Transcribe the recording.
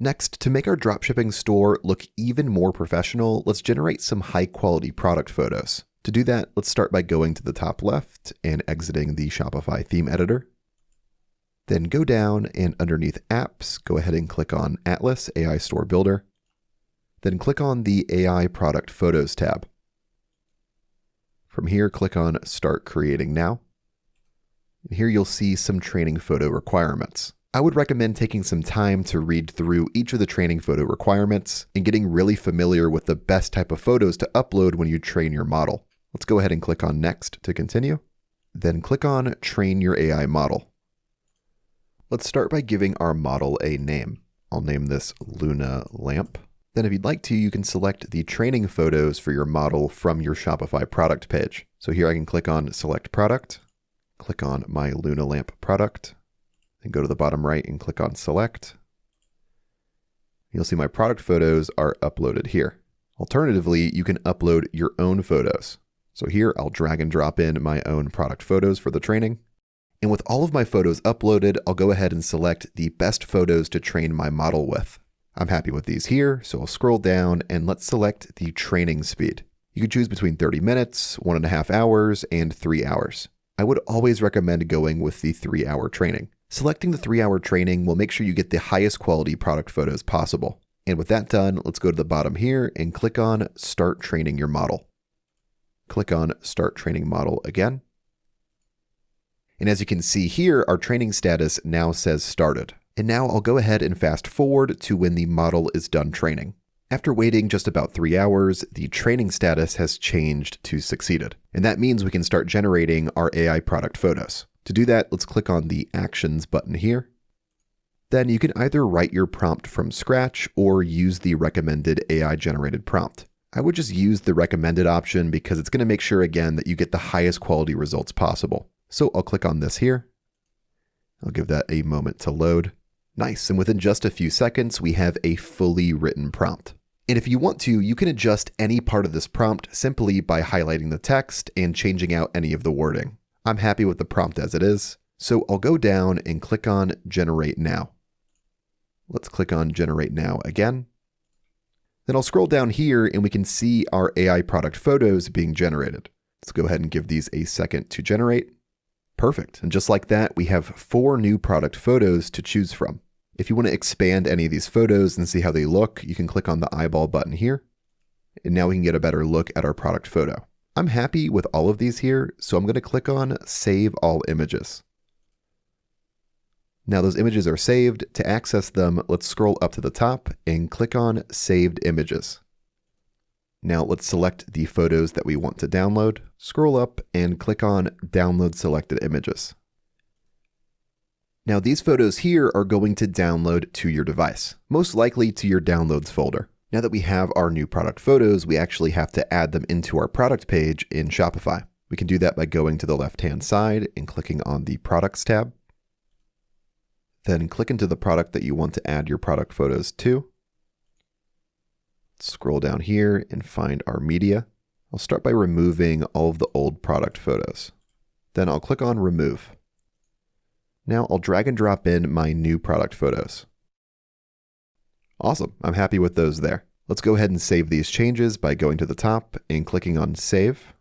Next, to make our dropshipping store look even more professional, let's generate some high-quality product photos. To do that, let's start by going to the top left and exiting the Shopify theme editor. Then go down and underneath Apps, go ahead and click on Atlas AI Store Builder. Then click on the AI Product Photos tab. From here, click on Start Creating Now. And here you'll see some training photo requirements. I would recommend taking some time to read through each of the training photo requirements and getting really familiar with the best type of photos to upload when you train your model. Let's go ahead and click on Next to continue. Then click on Train Your AI Model. Let's start by giving our model a name. I'll name this Luna Lamp. Then if you'd like to, you can select the training photos for your model from your Shopify product page. So here I can click on Select Product, click on my Luna Lamp product, then go to the bottom right and click on Select. You'll see my product photos are uploaded here. Alternatively, you can upload your own photos. So here I'll drag and drop in my own product photos for the training. And with all of my photos uploaded, I'll go ahead and select the best photos to train my model with. I'm happy with these here, so I'll scroll down and let's select the training speed. You can choose between 30 minutes, 1.5 hours, and 3 hours. I would always recommend going with the 3-hour training. Selecting the 3-hour training will make sure you get the highest quality product photos possible. And with that done, let's go to the bottom here and click on Start Training Your Model. Click on Start Training Model again. And as you can see here, our training status now says started. And now I'll go ahead and fast forward to when the model is done training. After waiting just about 3 hours, the training status has changed to succeeded. And that means we can start generating our AI product photos. To do that, let's click on the Actions button here. Then you can either write your prompt from scratch or use the recommended AI generated prompt. I would just use the recommended option because it's going to make sure again that you get the highest quality results possible. So I'll click on this here. I'll give that a moment to load. Nice, and within just a few seconds, we have a fully written prompt. And if you want to, you can adjust any part of this prompt simply by highlighting the text and changing out any of the wording. I'm happy with the prompt as it is, so I'll go down and click on Generate Now. Let's click on Generate Now again. Then I'll scroll down here and we can see our AI product photos being generated. Let's go ahead and give these a second to generate. Perfect, and just like that, we have 4 new product photos to choose from. If you want to expand any of these photos and see how they look, you can click on the eyeball button here. And now we can get a better look at our product photo. I'm happy with all of these here, so I'm going to click on Save All Images. Now those images are saved. To access them, let's scroll up to the top and click on Saved Images. Now let's select the photos that we want to download, scroll up and click on Download Selected Images. Now these photos here are going to download to your device, most likely to your Downloads folder. Now that we have our new product photos, we actually have to add them into our product page in Shopify. We can do that by going to the left-hand side and clicking on the Products tab. Then click into the product that you want to add your product photos to. Scroll down here and find our media. I'll start by removing all of the old product photos. Then I'll click on Remove. Now I'll drag and drop in my new product photos. Awesome, I'm happy with those there. Let's go ahead and save these changes by going to the top and clicking on Save.